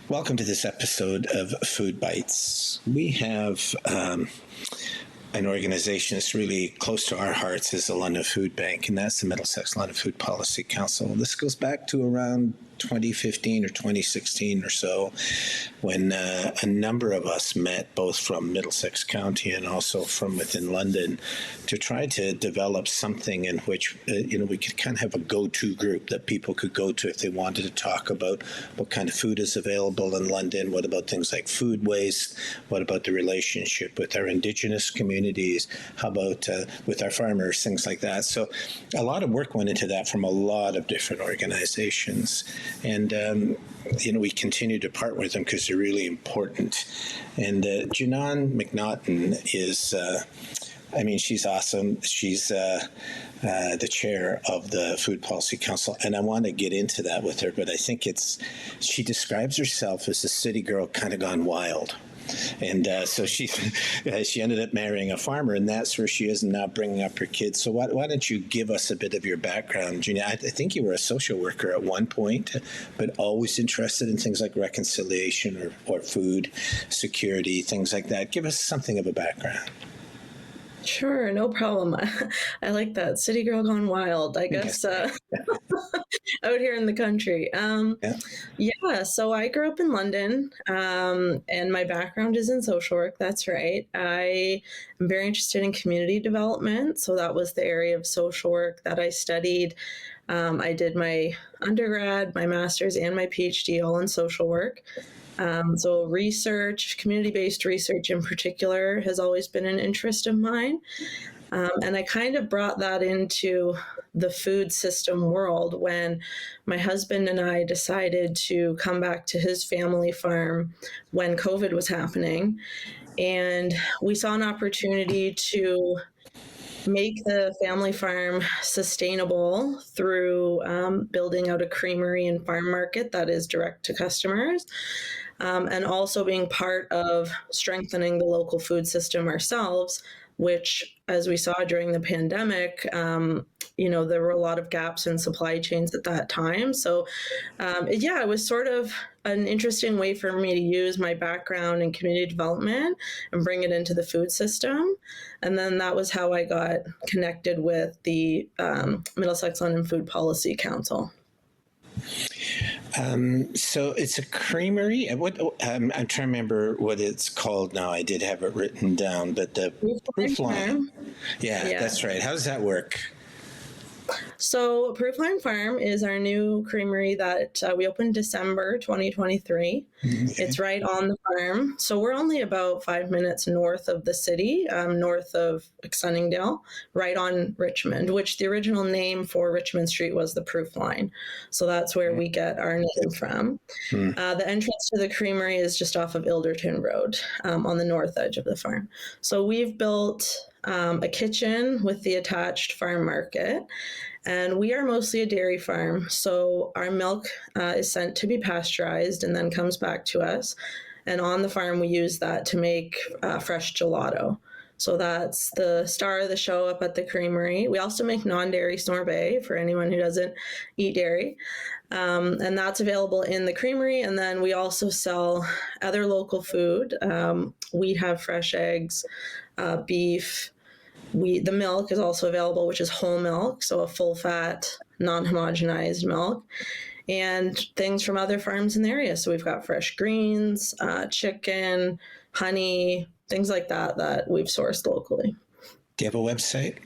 Welcome to this episode of Food Bites. We have an organization that's really close to our hearts is the London Food Bank, and that's the Middlesex-London Food Policy Council. This goes back to around 2015 or 2016 or so, when a number of us met, both from Middlesex County and also from within London, to try to develop something in which we could kind of have a go-to group that people could go to if they wanted to talk about what kind of food is available in London, what about things like food waste, what about the relationship with our Indigenous communities, how about with our farmers, things like that. So a lot of work went into that from a lot of different organizations. And, we continue to partner with them because they're really important. And Janan McNaughton is, she's awesome. She's the chair of the Food Policy Council. And I want to get into that with her, but I think she describes herself as a city girl kind of gone wild. And so she ended up marrying a farmer, and that's where she is now, bringing up her kids. So why don't you give us a bit of your background, Gina? I think you were a social worker at one point, but always interested in things like reconciliation or food security, things like that. Give us something of a background. Sure, no problem. I like that. City girl gone wild, I guess, out here in the country. So I grew up in London, and my background is in social work. That's right. I am very interested in community development. So that was the area of social work that I studied. I did my undergrad, my master's, and my PhD all in social work. So research, community-based research in particular, has always been an interest of mine. And I kind of brought that into the food system world when my husband and I decided to come back to his family farm when COVID was happening. And we saw an opportunity to make the family farm sustainable through building out a creamery and farm market that is direct to customers, and also being part of strengthening the local food system ourselves, which, as we saw during the pandemic, there were a lot of gaps in supply chains at that time. So, it was sort of an interesting way for me to use my background in community development and bring it into the food system. And then that was how I got connected with the Middlesex-London Food Policy Council. So it's a creamery. I'm trying to remember what it's called now. I did have it written down, but the Proofline. Yeah, that's right. How does that work? So Proofline Farm is our new creamery that we opened December 2023. Okay. It's right on the farm. So we're only about 5 minutes north of the city, north of Sunningdale, right on Richmond, which the original name for Richmond Street was the Proofline. So that's where we get our name from. The entrance to the creamery is just off of Ilderton Road, on the north edge of the farm. So we've built a kitchen with the attached farm market, and we are mostly a dairy farm. So our milk is sent to be pasteurized and then comes back to us. And on the farm, we use that to make fresh gelato. So that's the star of the show up at the creamery. We also make non-dairy sorbet for anyone who doesn't eat dairy. And that's available in the creamery. And then we also sell other local food. We have fresh eggs, beef. The milk is also available, which is whole milk, so a full-fat, non-homogenized milk, and things from other farms in the area. So we've got fresh greens, chicken, honey, things like that we've sourced locally. Do you have a website?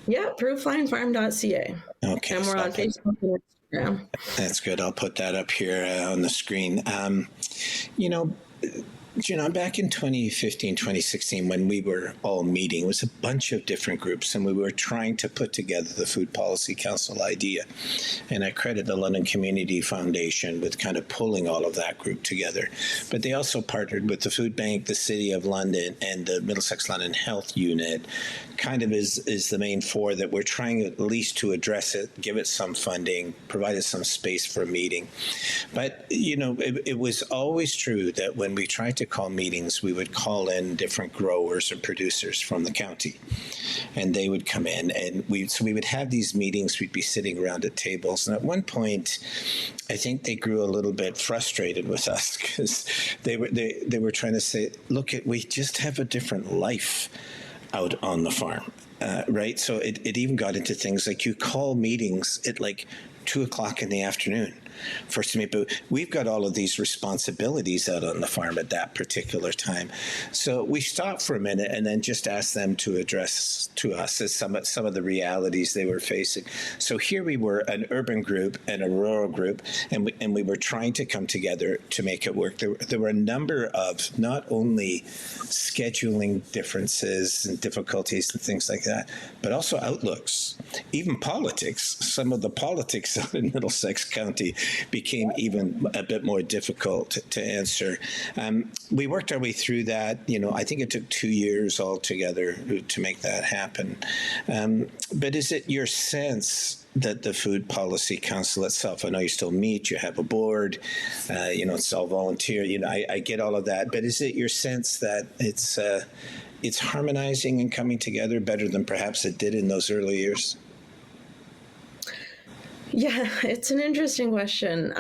Yeah, prooflinefarm.ca. Okay. And we're on Facebook and Instagram. That's good. I'll put that up here on the screen. Back in 2015, 2016, when we were all meeting, it was a bunch of different groups, and we were trying to put together the Food Policy Council idea. And I credit the London Community Foundation with kind of pulling all of that group together. But they also partnered with the Food Bank, the City of London, and the Middlesex-London Health Unit, kind of is the main four that we're trying at least to address it, give it some funding, provide it some space for a meeting. But, it was always true that when we tried to to call meetings, we would call in different growers or producers from the county, and they would come in, and we would have these meetings. We'd be sitting around at tables, and at one point, I think they grew a little bit frustrated with us because they were trying to say, look, we just have a different life out on the farm. Right? So it even got into things like you call meetings at like 2:00 in the afternoon for us to meet, but we've got all of these responsibilities out on the farm at that particular time. So we stopped for a minute and then just asked them to address to us as some of the realities they were facing. So here we were, an urban group and a rural group, and we were trying to come together to make it work. There were a number of not only scheduling differences and difficulties and things like that, but also outlooks, even politics. Some of the politics out in Middlesex County became even a bit more difficult to answer. We worked our way through that. I think it took 2 years altogether to make that happen. But is it your sense that the Food Policy Council itself, I know you still meet, you have a board, it's all volunteer, I get all of that, but is it your sense that it's harmonizing and coming together better than perhaps it did in those early years? Yeah, it's an interesting question.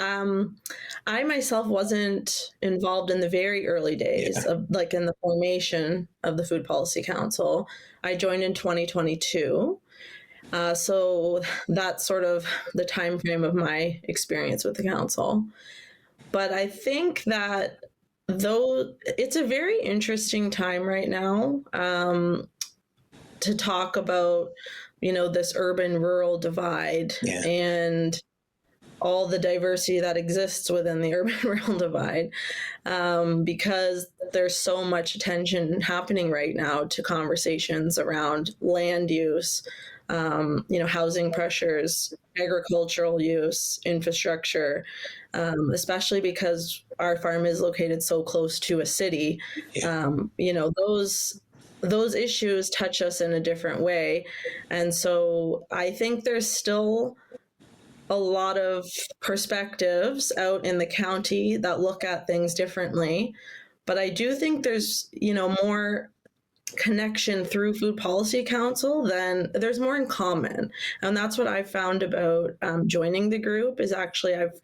I myself wasn't involved in the very early days of in the formation of the Food Policy Council. I joined in 2022. So that's sort of the time frame of my experience with the council. But I think that though it's a very interesting time right now to talk about this urban-rural divide and all the diversity that exists within the urban-rural divide, because there's so much attention happening right now to conversations around land use, housing pressures, agricultural use, infrastructure, especially because our farm is located so close to a city. Those issues touch us in a different way. And so I think there's still a lot of perspectives out in the county that look at things differently. But I do think there's, more connection through Food Policy Council than there's more in common. And that's what I found about joining the group is actually I've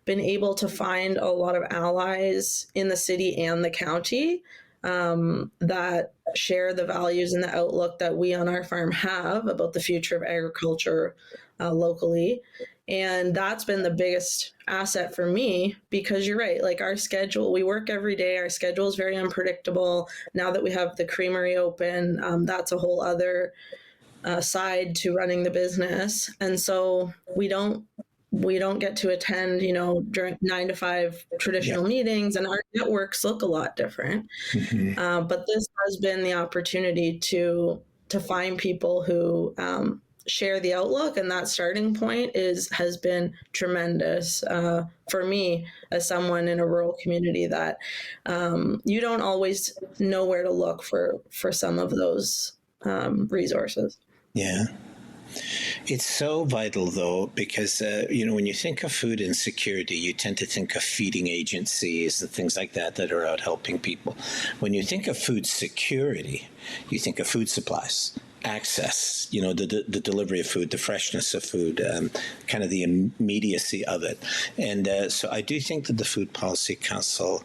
been able to find a lot of allies in the city and the county that share the values and the outlook that we on our farm have about the future of agriculture locally. And that's been the biggest asset for me because you're right, our schedule, we work every day. Our schedule is very unpredictable. Now that we have the creamery open, that's a whole other side to running the business. And so we don't get to attend, during 9 to 5 traditional meetings, and our networks look a lot different. Mm-hmm. But this has been the opportunity to find people who share the outlook, and that starting point has been tremendous for me as someone in a rural community that you don't always know where to look for some of those resources. Yeah. It's so vital, though, because, when you think of food insecurity, you tend to think of feeding agencies and things like that are out helping people. When you think of food security, you think of food supplies, access, the delivery of food, the freshness of food, kind of the immediacy of it. And so I do think that the Food Policy Council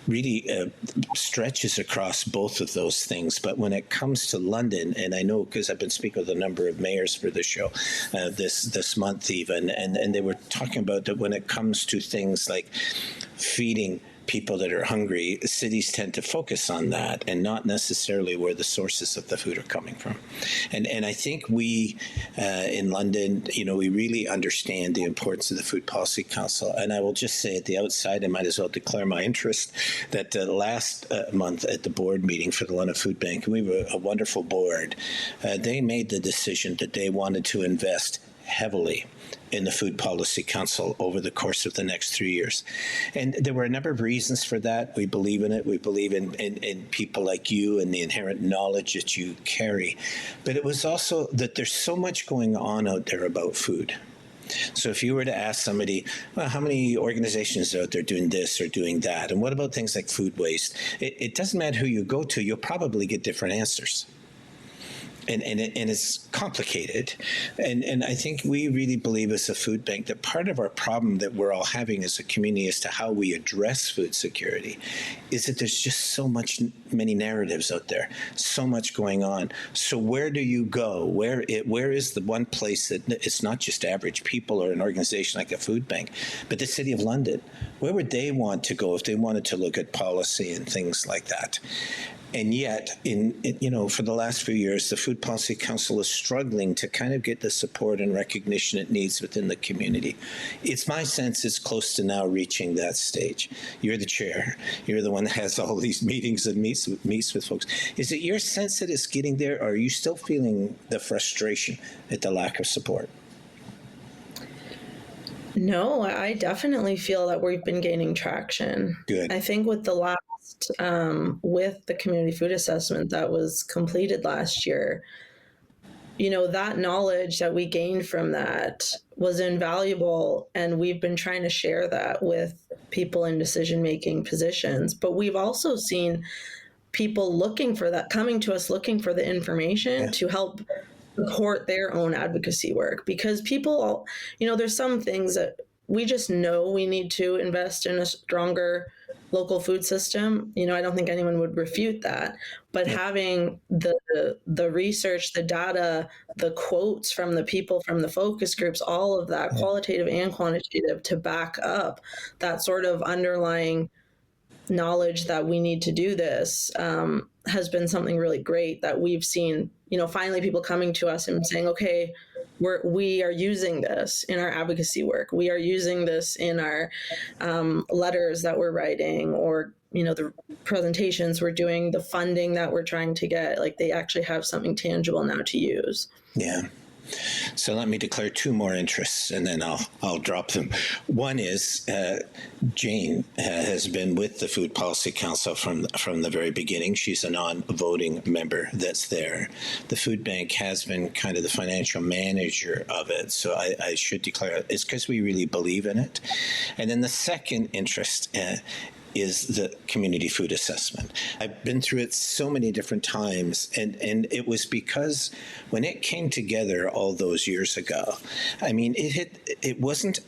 really stretches across both of those things. But when it comes to London, and I know because I've been speaking with a number of mayors for the show this month even, and they were talking about that when it comes to things like feeding people that are hungry, cities tend to focus on that and not necessarily where the sources of the food are coming from. And I think we in London, we really understand the importance of the Food Policy Council. And I will just say at the outside, I might as well declare my interest that last month at the board meeting for the London Food Bank, we were a wonderful board. They made the decision that they wanted to invest heavily in the Food Policy Council over the course of the next 3 years. And there were a number of reasons for that. We believe in it. We believe in people like you and the inherent knowledge that you carry. But it was also that there's so much going on out there about food. So if you were to ask somebody, well, how many organizations are out there doing this or doing that? And what about things like food waste? It doesn't matter who you go to, you'll probably get different answers. And it's complicated. And I think we really believe as a food bank that part of our problem that we're all having as a community as to how we address food security is that there's just so many narratives out there, so much going on. So where do you go? Where is the one place that it's not just average people or an organization like a food bank, but the City of London? Where would they want to go if they wanted to look at policy and things like that? And yet, for the last few years, the Food Policy Council is struggling to kind of get the support and recognition it needs within the community. It's my sense it's close to now reaching that stage. You're the chair. You're the one that has all these meetings and meets with folks. Is it your sense that it's getting there, or are you still feeling the frustration at the lack of support? No, I definitely feel that we've been gaining traction. Good. I think with the with the community food assessment that was completed last year, that knowledge that we gained from that was invaluable, and we've been trying to share that with people in decision-making positions. But we've also seen people looking for that, coming to us looking for the information to help support their own advocacy work, because people, there's some things that we just know we need to invest in a stronger local food system. I don't think anyone would refute that, but having the research, the data, the quotes from the people from the focus groups, all of that, qualitative and quantitative, to back up that sort of underlying knowledge that we need to do this, has been something really great that we've seen, finally people coming to us and saying, okay, we are using this in our advocacy work. We are using this in our letters that we're writing, or, the presentations we're doing, the funding that we're trying to get. Like, they actually have something tangible now to use. Yeah. So let me declare two more interests, and then I'll drop them. One is Jane has been with the Food Policy Council from the very beginning. She's a non-voting member that's there. The food bank has been kind of the financial manager of it, so I should declare it's because we really believe in it. And then the second interest is the community food assessment. I've been through it so many different times, and it was because when it came together all those years ago, I mean, it wasn't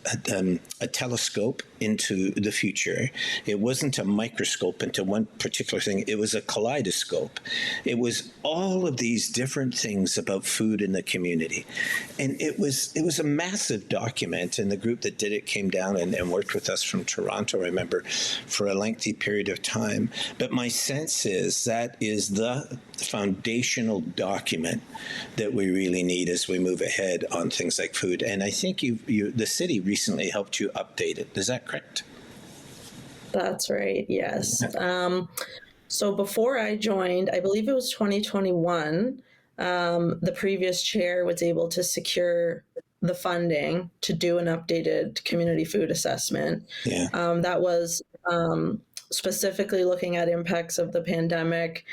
a telescope into the future. It wasn't a microscope into one particular thing. It was a kaleidoscope. It was all of these different things about food in the community. And it was a massive document, and the group that did it came down and worked with us from Toronto, I remember, for a lengthy period of time. But my sense is that is the foundational document that we really need as we move ahead on things like food. And I think the city recently helped you update it. Is that correct? That's right, yes. So before I joined, I believe it was 2021, the previous chair was able to secure the funding to do an updated community food assessment. Yeah. That was specifically looking at impacts of the pandemic,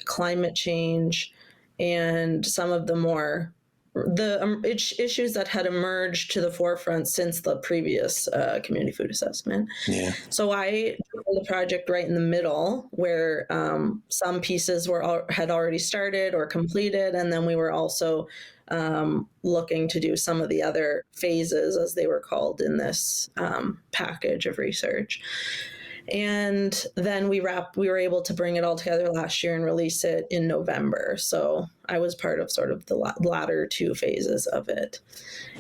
climate change, and some of the issues that had emerged to the forefront since the previous community food assessment. Yeah. So I took the project right in the middle, where some pieces had already started or completed, and then we were also looking to do some of the other phases, as they were called, in this package of research. And then we were able to bring it all together last year and release it in November. So I was part of sort of the latter two phases of it.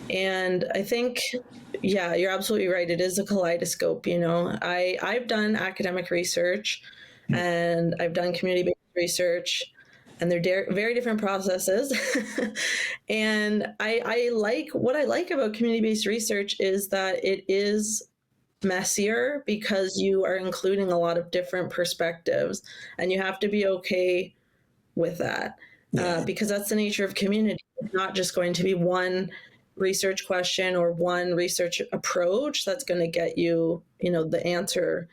And I think, yeah, you're absolutely right. It is a kaleidoscope. I've done academic research and I've done community-based research, and they're very different processes. And what I like about community-based research is that it is messier, because you are including a lot of different perspectives, and you have to be okay with that, because that's the nature of community. It's not just going to be one research question or one research approach that's going to get you, the answer.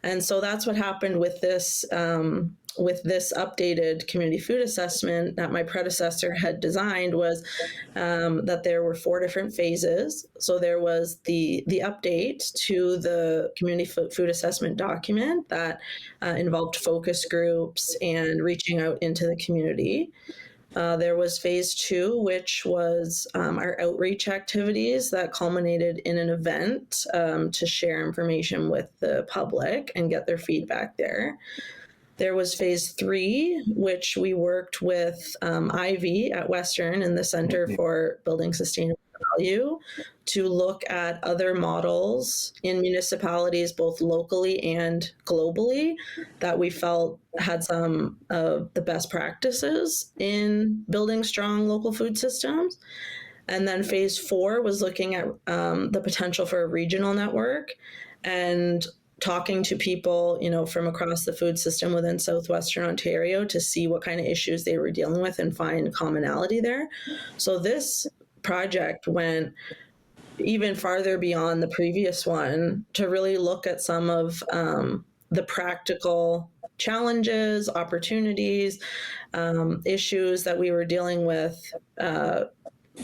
And so that's what happened with this updated community food assessment that my predecessor had designed, was that there were 4 different phases. So there was the update to the community food assessment document that involved focus groups and reaching out into the community. There was phase 2, which was our outreach activities that culminated in an event to share information with the public and get their feedback there. There was phase 3, which we worked with Ivy at Western and the Center for Building Sustainable Value to look at other models in municipalities, both locally and globally, that we felt had some of the best practices in building strong local food systems. And then phase 4 was looking at the potential for a regional network and talking to people, from across the food system within Southwestern Ontario to see what kind of issues they were dealing with and find commonality there. So this project went even farther beyond the previous one to really look at some of the practical challenges, opportunities, issues that we were dealing with that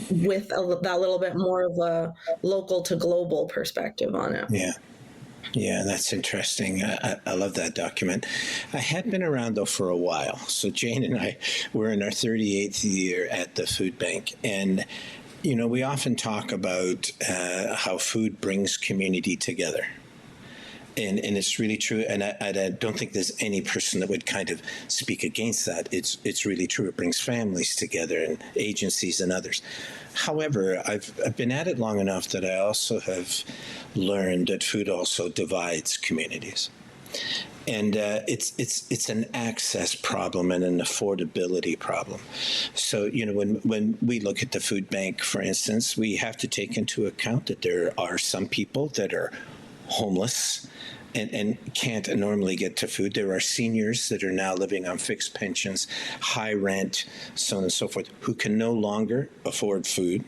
little bit more of a local to global perspective on it. Yeah, that's interesting. I love that document. I had been around, though, for a while. So Jane and I were in our 38th year at the food bank. And, we often talk about how food brings community together. And it's really true. And I don't think there's any person that would kind of speak against that. It's really true. It brings families together and agencies and others. However, I've been at it long enough that I also have learned that food also divides communities. And it's an access problem and an affordability problem. So, when we look at the food bank, for instance, we have to take into account that there are some people that are homeless and can't normally get to food. There are seniors that are now living on fixed pensions, high rent, so on and so forth, who can no longer afford food.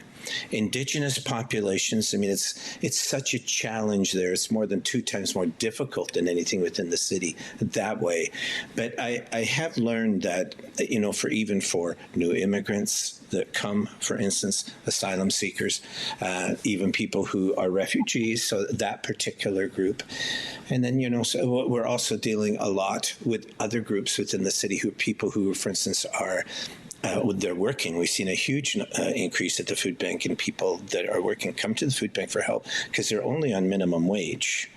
Indigenous populations, it's such a challenge there. It's more than 2 times more difficult than anything within the city that way. But I have learned that, for new immigrants that come, for instance, asylum seekers, even people who are refugees, so that particular group. And then, so we're also dealing a lot with other groups within the city people who, for instance, are they're working. We've seen a huge increase at the food bank in people that are working come to the food bank for help because they're only on minimum wage.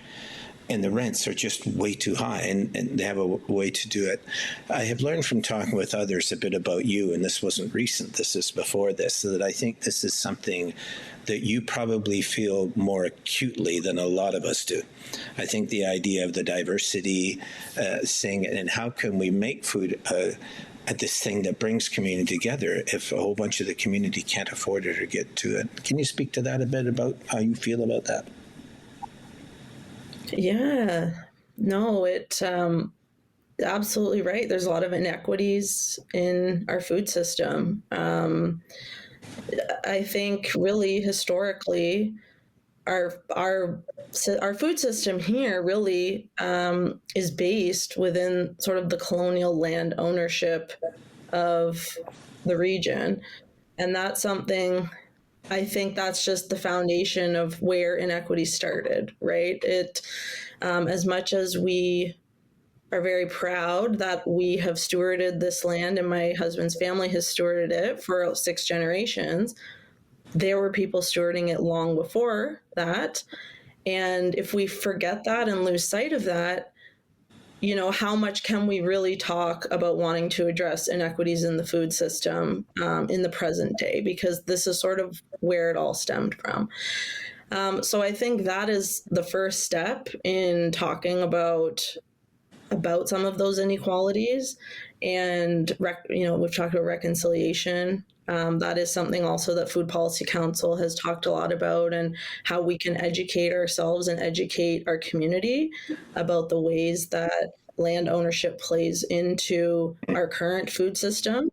And the rents are just way too high, and they have a way to do it. I have learned from talking with others a bit about you, and this wasn't recent, this is before this, so that I think this is something that you probably feel more acutely than a lot of us do. I think the idea of the diversity thing, and how can we make food at this thing that brings community together if a whole bunch of the community can't afford it or get to it. Can you speak to that a bit about how you feel about that? Yeah, no, it's absolutely right. There's a lot of inequities in our food system. I think really historically, our food system here really is based within sort of the colonial land ownership of the region. And that's something, I think that's just the foundation of where inequity started, right? As much as we are very proud that we have stewarded this land and my husband's family has stewarded it for 6 generations, there were people stewarding it long before that. And if we forget that and lose sight of that, how much can we really talk about wanting to address inequities in the food system in the present day? Because this is sort of where it all stemmed from. So I think that is the first step in talking about some of those inequalities. And, we've talked about reconciliation. That is something also that Food Policy Council has talked a lot about, and how we can educate ourselves and educate our community about the ways that land ownership plays into our current food system.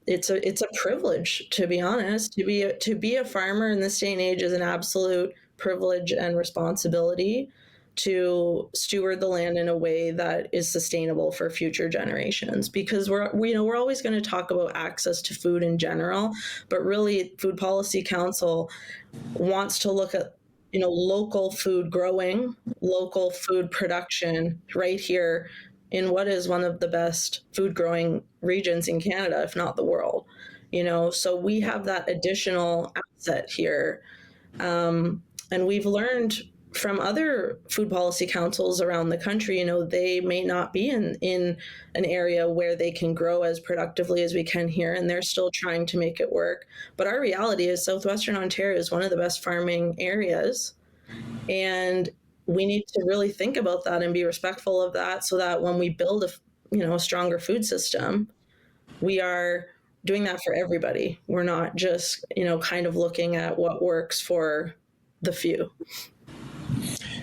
It's a privilege, to be honest. To be a farmer in this day and age is an absolute privilege and responsibility to steward the land in a way that is sustainable for future generations, because we're always going to talk about access to food in general, but really Food Policy Council wants to look at local food growing, local food production right here in what is one of the best food growing regions in Canada, if not the world. So we have that additional asset here. And we've learned from other food policy councils around the country, they may not be in an area where they can grow as productively as we can here, and they're still trying to make it work. But our reality is Southwestern Ontario is one of the best farming areas, and we need to really think about that and be respectful of that, so that when we build a stronger food system, we are doing that for everybody. We're not just kind of looking at what works for the few.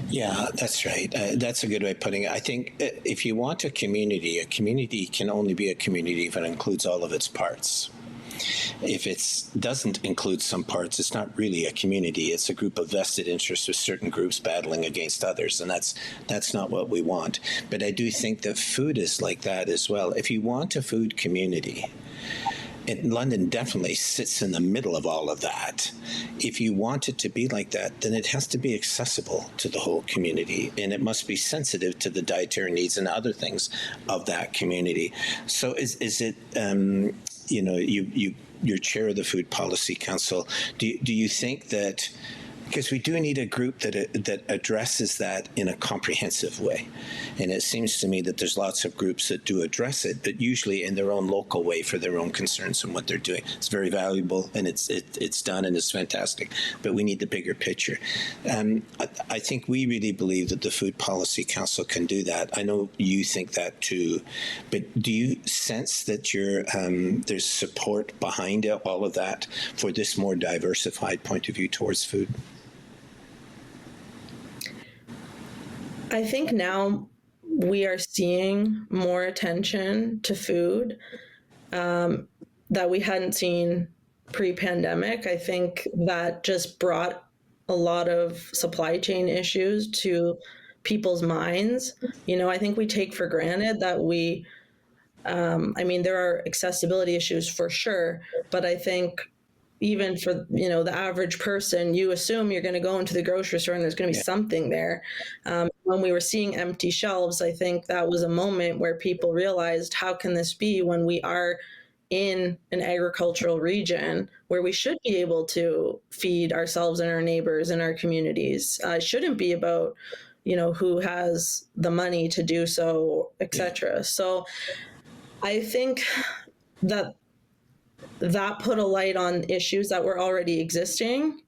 Yeah, that's right. That's a good way of putting it. I think if you want a community can only be a community if it includes all of its parts. If it doesn't include some parts, it's not really a community. It's a group of vested interests with certain groups battling against others, and that's not what we want. But I do think that food is like that as well. If you want a food community, and London definitely sits in the middle of all of that. If you want it to be like that, then it has to be accessible to the whole community, and it must be sensitive to the dietary needs and other things of that community. So is it, you're chair of the Food Policy Council, do you think that, because we do need a group that addresses that in a comprehensive way. And it seems to me that there's lots of groups that do address it, but usually in their own local way for their own concerns and what they're doing. It's very valuable, and it's done, and it's fantastic. But we need the bigger picture. I think we really believe that the Food Policy Council can do that. I know you think that too. But do you sense that there's support behind all of that for this more diversified point of view towards food? I think now we are seeing more attention to food that we hadn't seen pre-pandemic. I think that just brought a lot of supply chain issues to people's minds. I think we take for granted that there are accessibility issues for sure, but I think even for the average person, you assume you're going to go into the grocery store and there's going to be something there. When we were seeing empty shelves, I think that was a moment where people realized, how can this be when we are in an agricultural region where we should be able to feed ourselves and our neighbors and our communities? It shouldn't be about who has the money to do so, etc. So I think that put a light on issues that were already existing,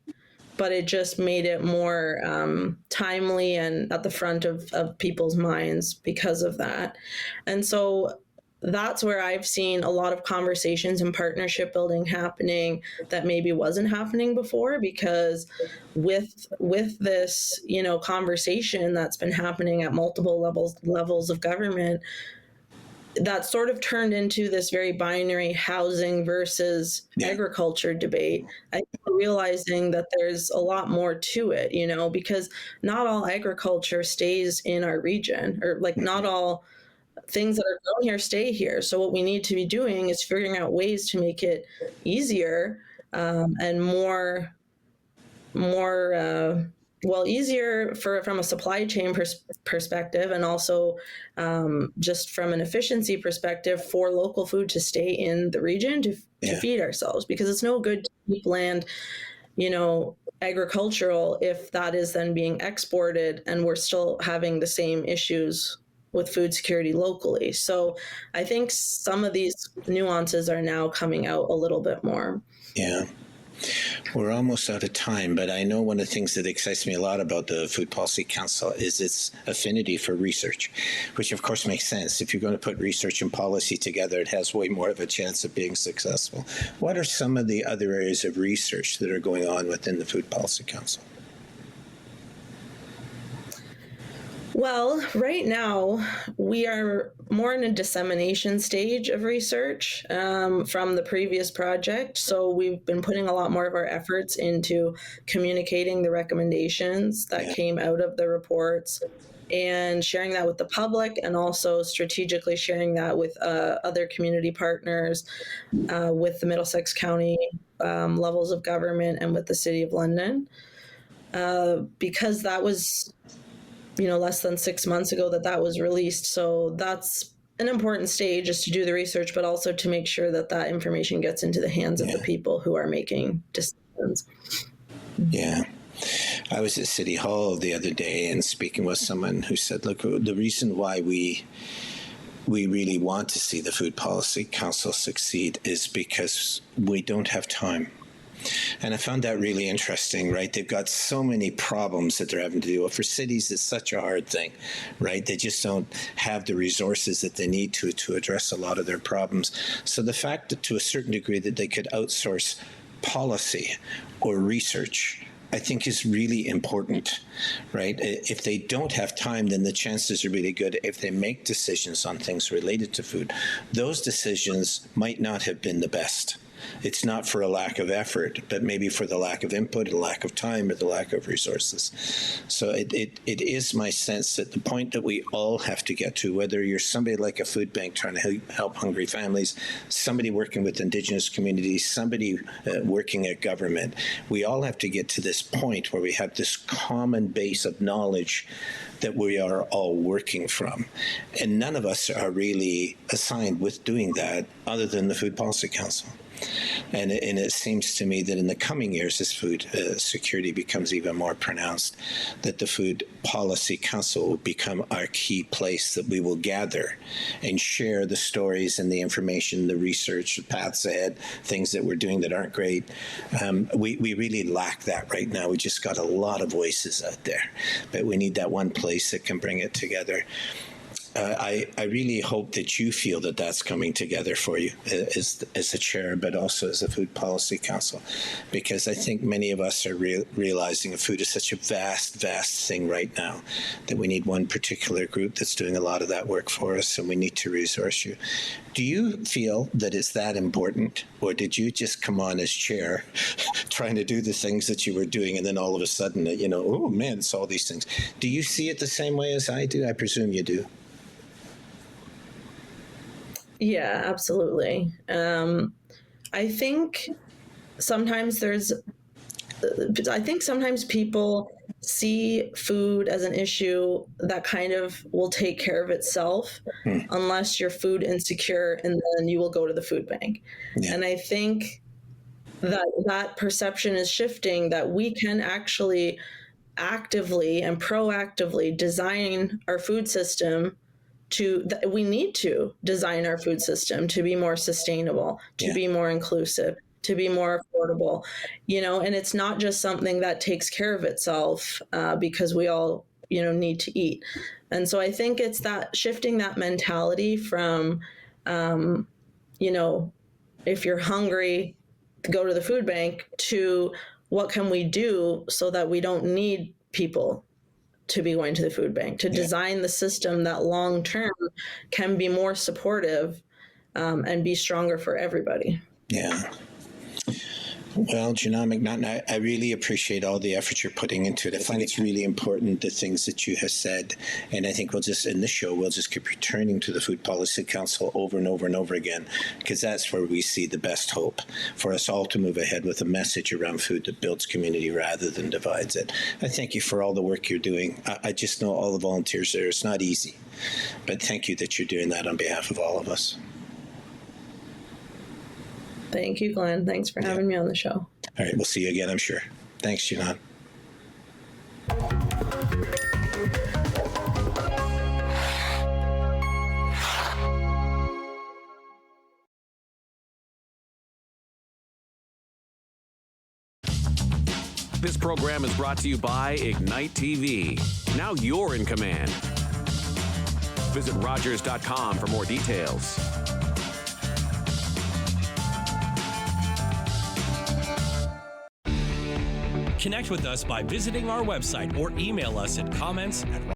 but it just made it more timely and at the front of people's minds because of that. And so that's where I've seen a lot of conversations and partnership building happening that maybe wasn't happening before, because with this conversation that's been happening at multiple levels of government, that sort of turned into this very binary housing versus agriculture debate. I'm realizing that there's a lot more to it, because not all agriculture stays in our region, or not all things that are grown here stay here. So what we need to be doing is figuring out ways to make it easier and more easier from a supply chain perspective, and also just from an efficiency perspective for local food to stay in the region to feed ourselves, because it's no good to keep land, agricultural if that is then being exported and we're still having the same issues with food security locally. So I think some of these nuances are now coming out a little bit more. Yeah. We're almost out of time, but I know one of the things that excites me a lot about the Food Policy Council is its affinity for research, which of course makes sense. If you're going to put research and policy together, it has way more of a chance of being successful. What are some of the other areas of research that are going on within the Food Policy Council? Well, right now, we are more in a dissemination stage of research from the previous project. So we've been putting a lot more of our efforts into communicating the recommendations that came out of the reports and sharing that with the public, and also strategically sharing that with other community partners, with the Middlesex County levels of government, and with the City of London. Because that was less than 6 months ago that was released. So that's an important stage, is to do the research, but also to make sure that that information gets into the hands of the people who are making decisions. Yeah. I was at City Hall the other day and speaking with someone who said, look, the reason why we really want to see the Food Policy Council succeed is because we don't have time. And I found that really interesting, right? They've got so many problems that they're having to deal with. For cities, it's such a hard thing, right? They just don't have the resources that they need to address a lot of their problems. So the fact that to a certain degree that they could outsource policy or research, I think is really important, right? If they don't have time, then the chances are really good if they make decisions on things related to food, those decisions might not have been the best. It's not for a lack of effort, but maybe for the lack of input, the lack of time, or the lack of resources. So it is my sense that the point that we all have to get to, whether you're somebody like a food bank trying to help hungry families, somebody working with Indigenous communities, somebody working at government, we all have to get to this point where we have this common base of knowledge that we are all working from. And none of us are really assigned with doing that other than the Food Policy Council. And it seems to me that in the coming years, as food security becomes even more pronounced, that the Food Policy Council will become our key place that we will gather and share the stories and the information, the research, the paths ahead, things that we're doing that aren't great. We really lack that right now. We just got a lot of voices out there, but we need that one place that can bring it together. I really hope that you feel that that's coming together for you as a chair, but also as a Food Policy Council, because I think many of us are realizing that food is such a vast thing right now that we need one particular group that's doing a lot of that work for us, and we need to resource you. Do you feel that it's that important, or did you just come on as chair trying to do the things that you were doing, and then all of a sudden, oh man, it's all these things. Do you see it the same way as I do? I presume you do. Yeah, absolutely. I think sometimes people see food as an issue that kind of will take care of itself unless you're food insecure, and then you will go to the food bank. Yeah. And I think that perception is shifting, that we can actually actively and proactively design our food system we need to design our food system to be more sustainable, to be more inclusive, to be more affordable, and it's not just something that takes care of itself because we all, need to eat. And so I think it's that shifting that mentality from, if you're hungry, go to the food bank, to what can we do so that we don't need people to be going to the food bank, to design the system that long term can be more supportive and be stronger for everybody. Yeah. Well, Janan McNaughton, I really appreciate all the effort you're putting into it. I find it's really important, the things that you have said. And I think in this show, we'll just keep returning to the Food Policy Council over and over and over again, because that's where we see the best hope for us all to move ahead with a message around food that builds community rather than divides it. I thank you for all the work you're doing. I just know all the volunteers there. It's not easy. But thank you that you're doing that on behalf of all of us. Thank you, Glenn. Thanks for having me on the show. All right. We'll see you again, I'm sure. Thanks, Janan. This program is brought to you by Ignite TV. Now you're in command. Visit Rogers.com for more details. Connect with us by visiting our website or email us at comments@rogers.com.